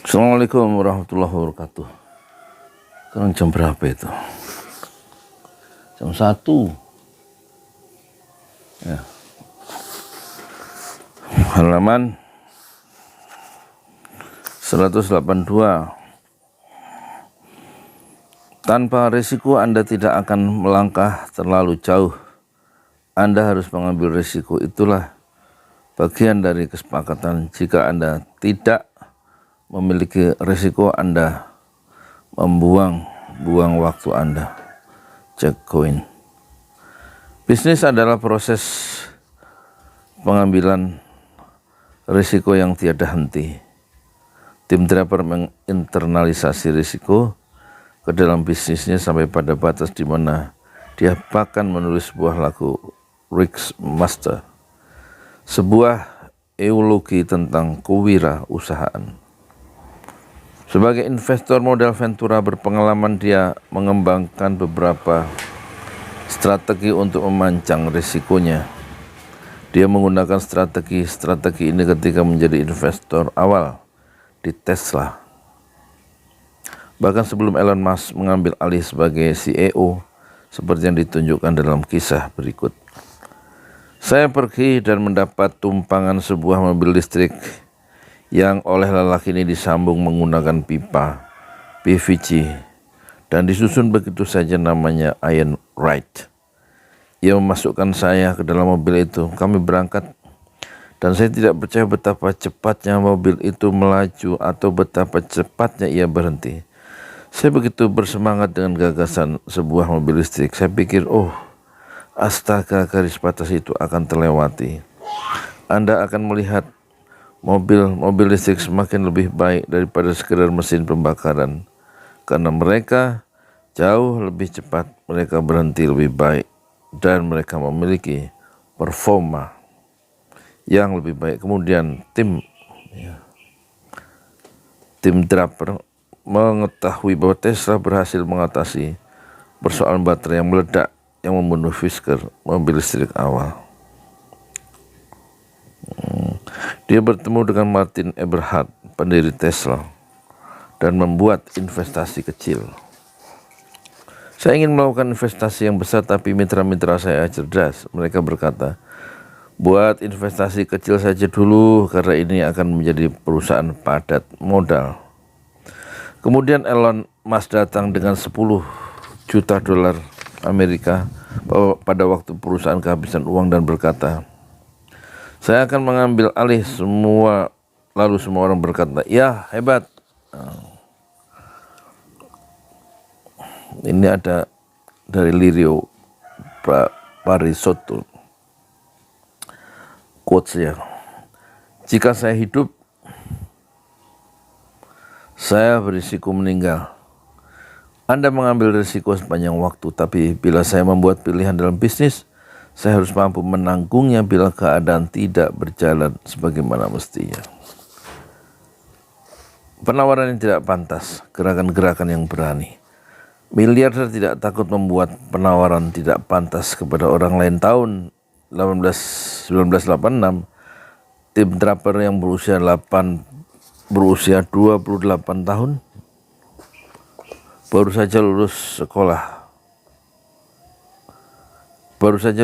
Assalamualaikum warahmatullahi wabarakatuh. Sekarang jam berapa itu? Jam 1. Ya. Halaman 182. Tanpa risiko Anda tidak akan melangkah terlalu jauh. Anda harus mengambil risiko, itulah bagian dari kesepakatan. Jika Anda tidak memiliki risiko, Anda membuang waktu Anda. Jack Cohen. Bisnis adalah proses pengambilan risiko yang tiada henti. Tim Draper menginternalisasi risiko ke dalam bisnisnya sampai pada batas di mana dia bahkan menulis sebuah lagu Rick's Master, sebuah eulogi tentang kewirausahaan. Sebagai investor modal Ventura berpengalaman, dia mengembangkan beberapa strategi untuk memancang risikonya. Dia menggunakan strategi ini ketika menjadi investor awal di Tesla. Bahkan sebelum Elon Musk mengambil alih sebagai CEO, seperti yang ditunjukkan dalam kisah berikut. Saya pergi dan mendapat tumpangan sebuah mobil listrik yang oleh lelaki ini disambung menggunakan pipa PVC dan disusun begitu saja, namanya Ian Wright. Ia memasukkan saya ke dalam mobil itu. Kami berangkat dan saya tidak percaya betapa cepatnya mobil itu melaju atau betapa cepatnya ia berhenti. Saya begitu bersemangat dengan gagasan sebuah mobil listrik. Saya pikir, astaga, garis batas itu akan terlewati. Anda akan melihat mobil listrik semakin lebih baik daripada sekedar mesin pembakaran, karena mereka jauh lebih cepat, mereka berhenti lebih baik, dan mereka memiliki performa yang lebih baik. Kemudian tim Draper mengetahui bahwa Tesla berhasil mengatasi persoalan baterai yang meledak yang membunuh Fisker, mobil listrik awal. Dia bertemu dengan Martin Eberhard, pendiri Tesla, dan membuat investasi kecil. Saya ingin melakukan investasi yang besar, tapi mitra-mitra saya cerdas. Mereka berkata, buat investasi kecil saja dulu karena ini akan menjadi perusahaan padat modal. Kemudian Elon Musk datang dengan 10 juta dolar Amerika pada waktu perusahaan kehabisan uang dan berkata, saya akan mengambil alih semua. Lalu semua orang berkata, ya hebat. Ini ada dari Lirio Parisotto. Quotes-nya, jika saya hidup, saya berisiko meninggal. Anda mengambil risiko sepanjang waktu, tapi bila saya membuat pilihan dalam bisnis, saya harus mampu menanggungnya bila keadaan tidak berjalan sebagaimana mestinya. Penawaran yang tidak pantas, gerakan-gerakan yang berani. Miliarder tidak takut membuat penawaran tidak pantas kepada orang lain. Tahun 1986, tim Draper yang berusia 28 tahun baru saja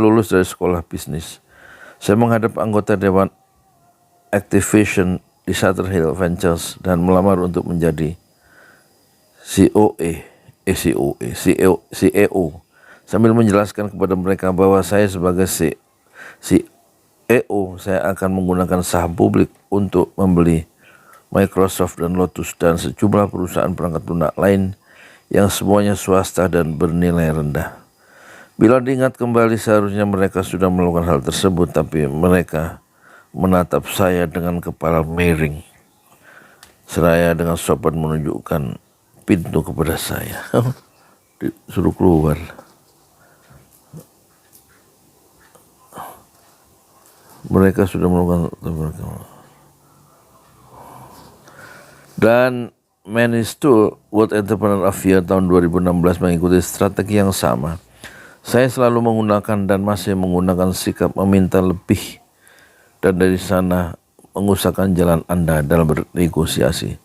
lulus dari sekolah bisnis. Saya menghadap anggota Dewan Activision di Sutter Hill Ventures dan melamar untuk menjadi CEO sambil menjelaskan kepada mereka bahwa saya sebagai CEO, saya akan menggunakan saham publik untuk membeli Microsoft dan Lotus dan sejumlah perusahaan perangkat lunak lain yang semuanya swasta dan bernilai rendah. Bila diingat kembali, seharusnya mereka sudah melakukan hal tersebut, tapi mereka menatap saya dengan kepala miring, seraya dengan sopan menunjukkan pintu kepada saya. Disuruh keluar. Mereka sudah melakukan. Dan Manistool World Entrepreneur of Year tahun 2016 mengikuti strategi yang sama. Saya selalu menggunakan dan masih menggunakan sikap meminta lebih dan dari sana mengusahakan jalan Anda dalam bernegosiasi.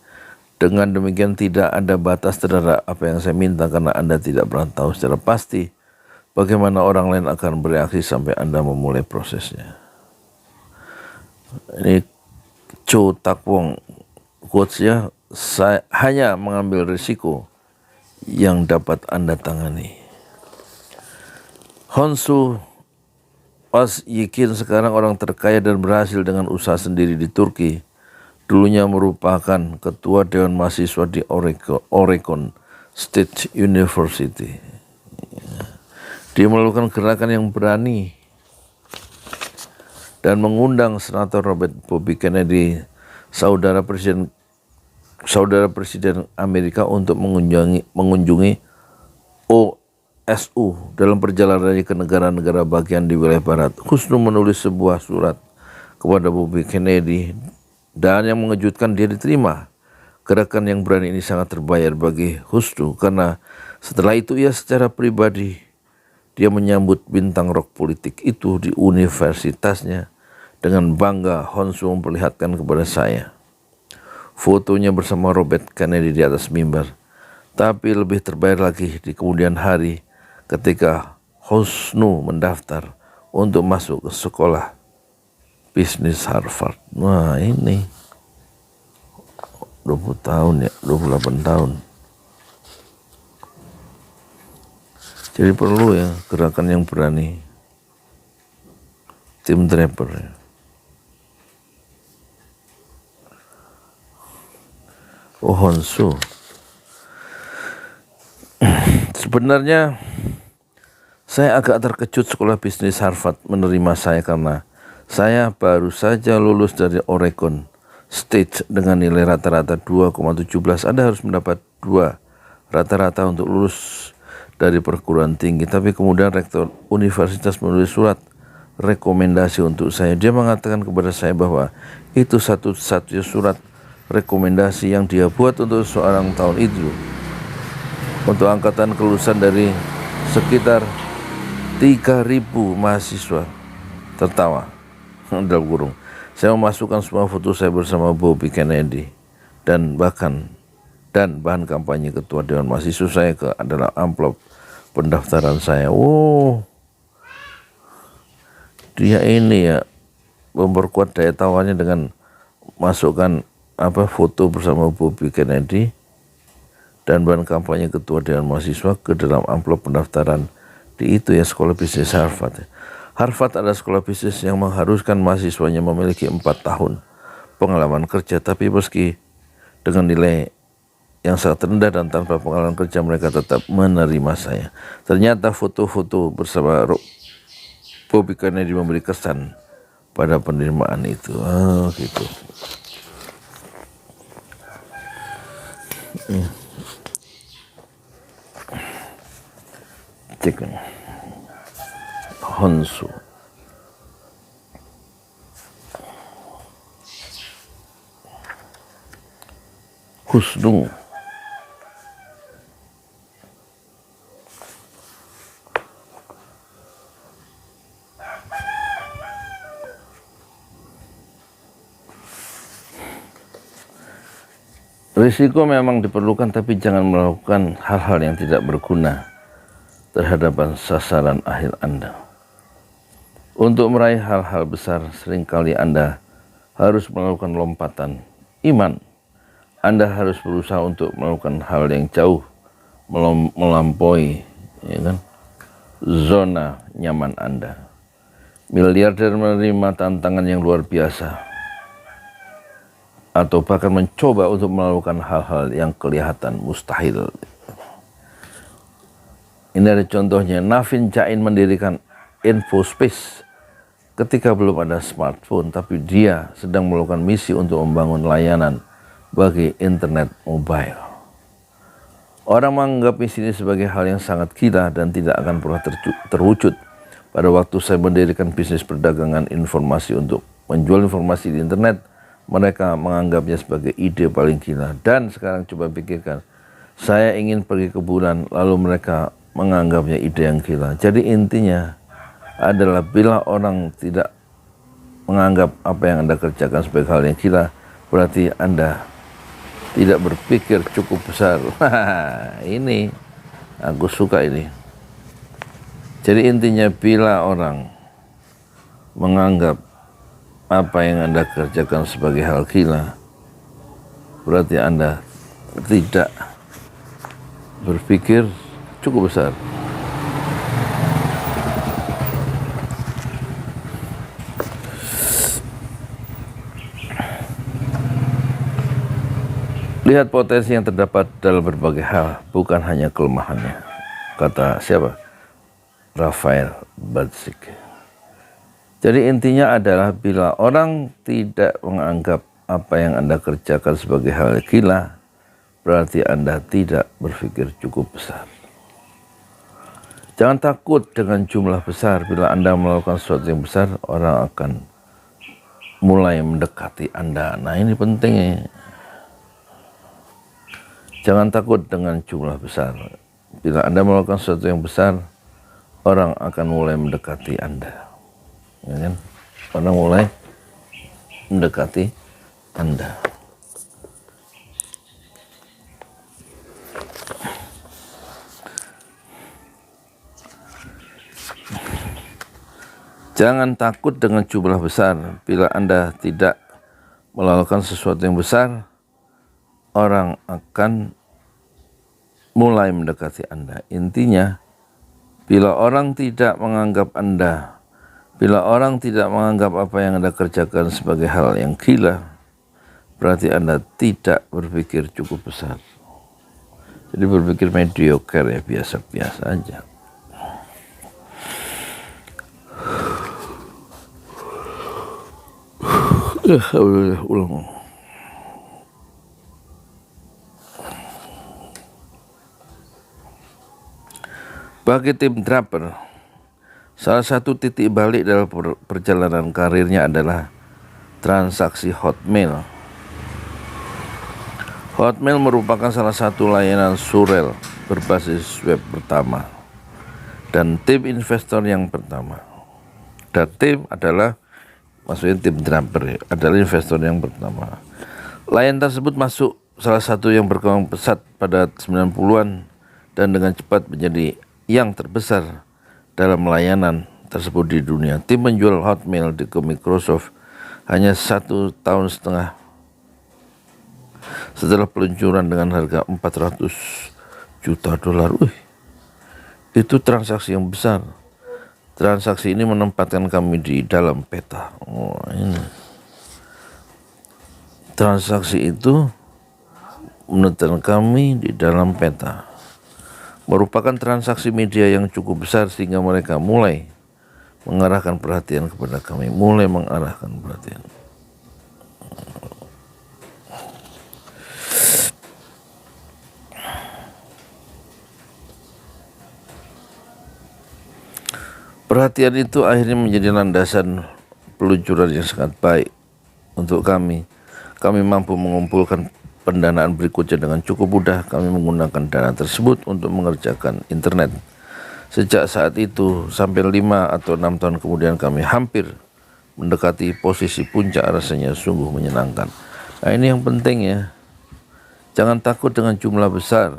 Dengan demikian tidak ada batas terhadap apa yang saya minta karena Anda tidak pernah tahu secara pasti bagaimana orang lain akan bereaksi sampai Anda memulai prosesnya. Ini Cho Tak Wong quotes-nya, saya hanya mengambil risiko yang dapat Anda tangani. Honsu Özyekin sekarang orang terkaya dan berhasil dengan usaha sendiri di Turki. Dulunya merupakan ketua Dewan Mahasiswa di Oregon State University. Dia melakukan gerakan yang berani dan mengundang Senator Robert Bobby Kennedy, saudara Presiden Amerika, untuk mengunjungi OSU dalam perjalanannya ke negara-negara bagian di wilayah barat. Husnu menulis sebuah surat kepada Bobby Kennedy dan yang mengejutkan dia diterima. Gerakan yang berani ini sangat terbayar bagi Husnu karena setelah itu ia secara pribadi dia menyambut bintang rock politik itu di universitasnya. Dengan bangga Honsu memperlihatkan kepada saya fotonya bersama Robert Kennedy di atas mimbar. Tapi lebih terbayar lagi di kemudian hari ketika Husnu mendaftar untuk masuk ke sekolah bisnis Harvard. Nah ini 20 tahun ya, 28 tahun. Jadi perlu ya gerakan yang berani. Tim Draper ya. Oh Honsu. Sebenarnya saya agak terkejut sekolah bisnis Harvard menerima saya karena saya baru saja lulus dari Oregon State dengan nilai rata-rata 2,17. Anda harus mendapat 2 rata-rata untuk lulus dari perguruan tinggi. Tapi kemudian rektor universitas menulis surat rekomendasi untuk saya. Dia mengatakan kepada saya bahwa itu satu-satunya surat rekomendasi yang dia buat untuk seorang tahun itu. Untuk angkatan kelulusan dari sekitar 3.000 mahasiswa. Tertawa dalam kurung. Saya memasukkan semua foto saya bersama Bobby Kennedy dan bahan kampanye ketua Dewan Mahasiswa saya adalah amplop pendaftaran saya. Oh, dia ini ya memperkuat daya tawarnya dengan masukkan foto bersama Bobby Kennedy dan bahan kampanye ketua Dewan Mahasiswa ke dalam amplop pendaftaran di itu ya sekolah bisnis Harvard. Harvard adalah sekolah bisnis yang mengharuskan mahasiswanya memiliki 4 tahun pengalaman kerja, tapi meski dengan nilai yang sangat rendah dan tanpa pengalaman kerja mereka tetap menerima saya. Ternyata foto-foto bersama Bobby Kennedy memberi kesan pada penerimaan itu. Oh gitu. Cek Honsu. Husnu. Risiko memang diperlukan, tapi jangan melakukan hal-hal yang tidak berguna terhadap sasaran akhir Anda. Untuk meraih hal-hal besar, seringkali Anda harus melakukan lompatan iman. Anda harus berusaha untuk melakukan hal yang jauh melampaui zona nyaman Anda. Miliarder menerima tantangan yang luar biasa atau bahkan mencoba untuk melakukan hal-hal yang kelihatan mustahil. Ini ada contohnya. Navin Jain mendirikan InfoSpace ketika belum ada smartphone, tapi dia sedang melakukan misi untuk membangun layanan bagi internet mobile. Orang menganggap misi ini sebagai hal yang sangat gila dan tidak akan pernah terwujud. Pada waktu saya mendirikan bisnis perdagangan informasi untuk menjual informasi di internet, mereka menganggapnya sebagai ide paling gila. Dan sekarang coba pikirkan, saya ingin pergi ke bulan, lalu mereka menganggapnya ide yang gila. Jadi intinya adalah bila orang tidak menganggap apa yang Anda kerjakan sebagai hal yang gila, berarti Anda tidak berpikir cukup besar. Ini aku suka ini. Jadi intinya bila orang menganggap apa yang Anda kerjakan sebagai hal gila, berarti Anda tidak berpikir cukup besar. Lihat potensi yang terdapat dalam berbagai hal, bukan hanya kelemahannya. Kata siapa? Rafael Badsik. Jadi intinya adalah bila orang tidak menganggap apa yang Anda kerjakan sebagai hal gila, berarti Anda tidak berpikir cukup besar. Jangan takut dengan jumlah besar. Bila Anda melakukan sesuatu yang besar, orang akan mulai mendekati Anda. Nah, ini pentingnya. Jangan takut dengan jumlah besar. Bila Anda melakukan sesuatu yang besar, orang akan mulai mendekati Anda. Ya kan? Orang mulai mendekati Anda. Jangan takut dengan jumlah besar. Bila Anda tidak melakukan sesuatu yang besar, orang akan mulai mendekati Anda. Intinya, bila orang tidak menganggap Anda, bila orang tidak menganggap apa yang Anda kerjakan sebagai hal yang gila, berarti Anda tidak berpikir cukup besar. Jadi berpikir mediocre, ya, biasa-biasa aja. Ulang. Bagi tim Draper, salah satu titik balik dalam perjalanan karirnya adalah transaksi Hotmail. Hotmail merupakan salah satu layanan surel berbasis web pertama dan tim investor yang pertama. Dan tim adalah, maksudnya tim Draper adalah investor yang pertama. Layanan tersebut masuk salah satu yang berkembang pesat pada 90-an dan dengan cepat menjadi yang terbesar dalam layanan tersebut di dunia. Tim menjual Hotmail ke Microsoft hanya 1,5 tahun setelah peluncuran dengan harga 400 juta dolar. Itu transaksi yang besar. Transaksi ini menempatkan kami di dalam peta. Ini. Transaksi itu menempatkan kami di dalam peta. Merupakan transaksi media yang cukup besar sehingga mereka mulai mengarahkan perhatian kepada kami. Mulai mengarahkan perhatian. Perhatian itu akhirnya menjadi landasan peluncuran yang sangat baik untuk kami. Kami mampu mengumpulkan pendanaan berikutnya dengan cukup mudah. Kami menggunakan dana tersebut untuk mengerjakan internet. Sejak saat itu sampai 5 atau 6 tahun kemudian kami hampir mendekati posisi puncak. Rasanya sungguh menyenangkan. Nah, ini yang penting ya. Jangan takut dengan jumlah besar.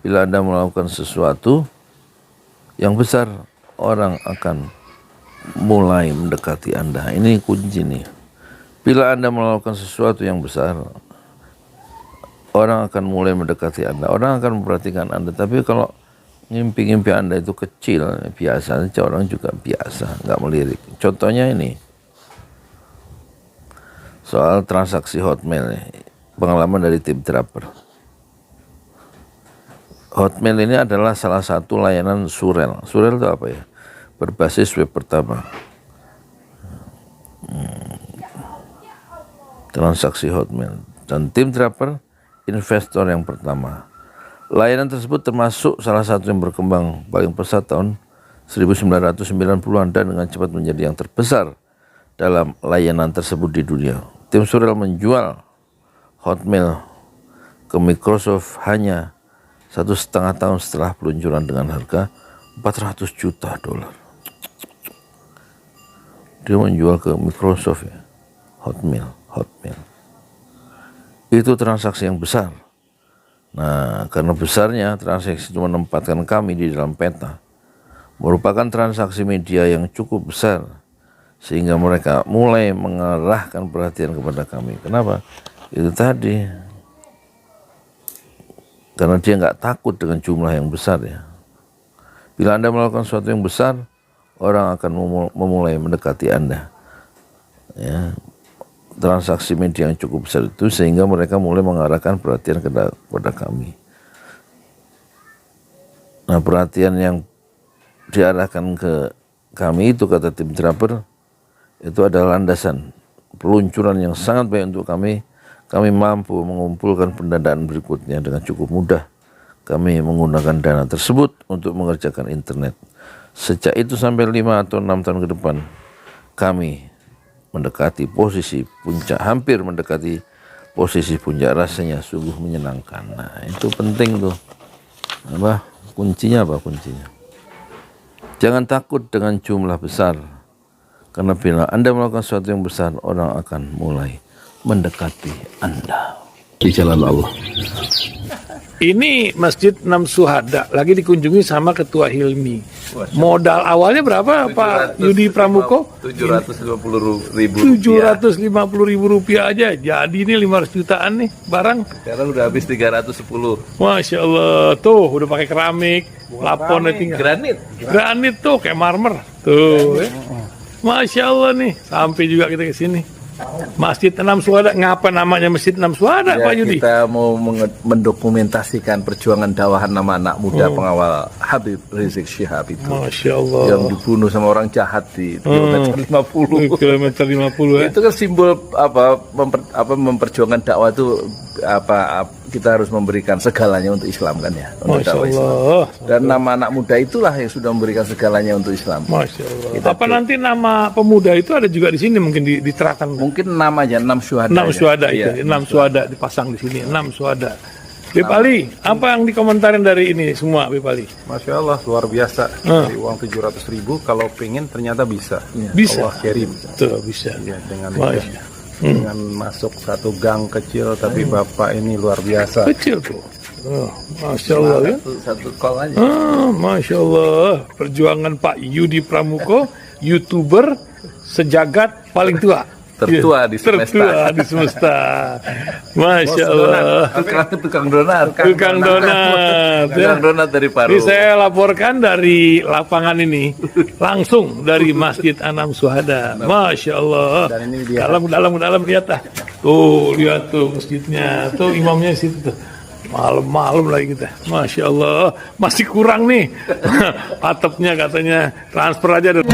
Bila Anda melakukan sesuatu yang besar, orang akan mulai mendekati Anda. Ini kunci nih. Bila Anda melakukan sesuatu yang besar, orang akan mulai mendekati Anda. Orang akan memperhatikan Anda. Tapi kalau ngimpi-ngimpi Anda itu kecil, biasa saja, orang juga biasa, nggak melirik. Contohnya ini, soal transaksi Hotmail, pengalaman dari tim Draper. Hotmail ini adalah salah satu layanan surel. Surel itu apa ya? Berbasis web pertama. Transaksi Hotmail. Dan tim Draper, investor yang pertama. Layanan tersebut termasuk salah satu yang berkembang paling pesat tahun 1990-an dan dengan cepat menjadi yang terbesar dalam layanan tersebut di dunia. Tim surel menjual Hotmail ke Microsoft hanya 1,5 tahun setelah peluncuran dengan harga 400 juta dolar. Dia menjual ke Microsoft ya, Hotmail. itu transaksi yang besar. Nah, karena besarnya transaksi itu menempatkan kami di dalam peta, merupakan transaksi media yang cukup besar, sehingga mereka mulai mengarahkan perhatian kepada kami. Kenapa? Itu tadi, karena dia nggak takut dengan jumlah yang besar ya. Bila Anda melakukan sesuatu yang besar, orang akan memulai mendekati Anda. Ya, transaksi media yang cukup besar itu sehingga mereka mulai mengarahkan perhatian kepada kami. Nah, perhatian yang diarahkan ke kami itu, kata tim Draper, itu adalah landasan peluncuran yang sangat baik untuk kami. Kami mampu mengumpulkan pendanaan berikutnya dengan cukup mudah. Kami menggunakan dana tersebut untuk mengerjakan internet. Sejak itu sampai 5 atau 6 tahun ke depan, kami mendekati posisi puncak, hampir mendekati posisi puncak. Rasanya sungguh menyenangkan. Nah, itu penting tuh. Kuncinya apa? Jangan takut dengan jumlah besar, karena bila Anda melakukan sesuatu yang besar, orang akan mulai mendekati Anda di jalan Allah. Ini Masjid Enam Syuhada lagi dikunjungi sama Ketua Hilmi. Modal awalnya berapa, Pak Yudi Pramuko? 750.000 rupiah aja. Jadi ini 500 jutaan nih barang. Sekarang udah habis 310. Masya Allah, tuh udah pakai keramik, laponnya tinggal. Granit tuh kayak marmer. Tuh, Masya Allah nih, sampai juga kita ke sini. Masjid Enam Syuhada, ngapa namanya Masjid Enam Syuhada, Ya, Pak Yudi? kita mau mendokumentasikan perjuangan dakwahan nama anak muda pengawal Habib Rizik Syihab itu. Masya Allah. Yang dibunuh sama orang jahat di kilometer 50. Kilometer 50 ya. Itu kan simbol memperjuangkan dakwah itu kita harus memberikan segalanya untuk Islam kan ya. Untuk Masya dakwah Islam. Allah. Dan nama anak muda itulah yang sudah memberikan segalanya untuk Islam. Masya Allah. Apa nanti nama pemuda itu ada juga di sini mungkin diterapkan? Mungkin namanya 6 Syuhada. 6 Syuhada itu, Iya, 6 Syuhada dipasang di sini, 6 Syuhada. Bip Ali, apa yang dikomentarin dari ini semua, Bip Ali? Masya Allah, luar biasa. Dari uang 700.000, kalau pengen ternyata bisa. Bisa. Allah kirim. Tuh, bisa. Ya, Masya. dengan masuk satu gang kecil, tapi Bapak ini luar biasa. Kecil tuh. Oh, Masya Allah ya. Satu call aja. Masya Allah. Perjuangan Pak Yudi Pramuko, YouTuber sejagat paling tua. Tertua di semesta. Tertua di semesta. Masya Allah. Tukang donat. Tukang donat. Tukang donat dari Paru. Ini saya laporkan dari lapangan ini, langsung dari Masjid Enam Syuhada. Masya Allah. Dan ini dia. Dalam lihat ah. Tuh lihat tuh masjidnya, tuh imamnya di situ tuh. Malam-malam lagi kita. Masya Allah. Masih kurang nih. Atapnya katanya transfer aja dulu.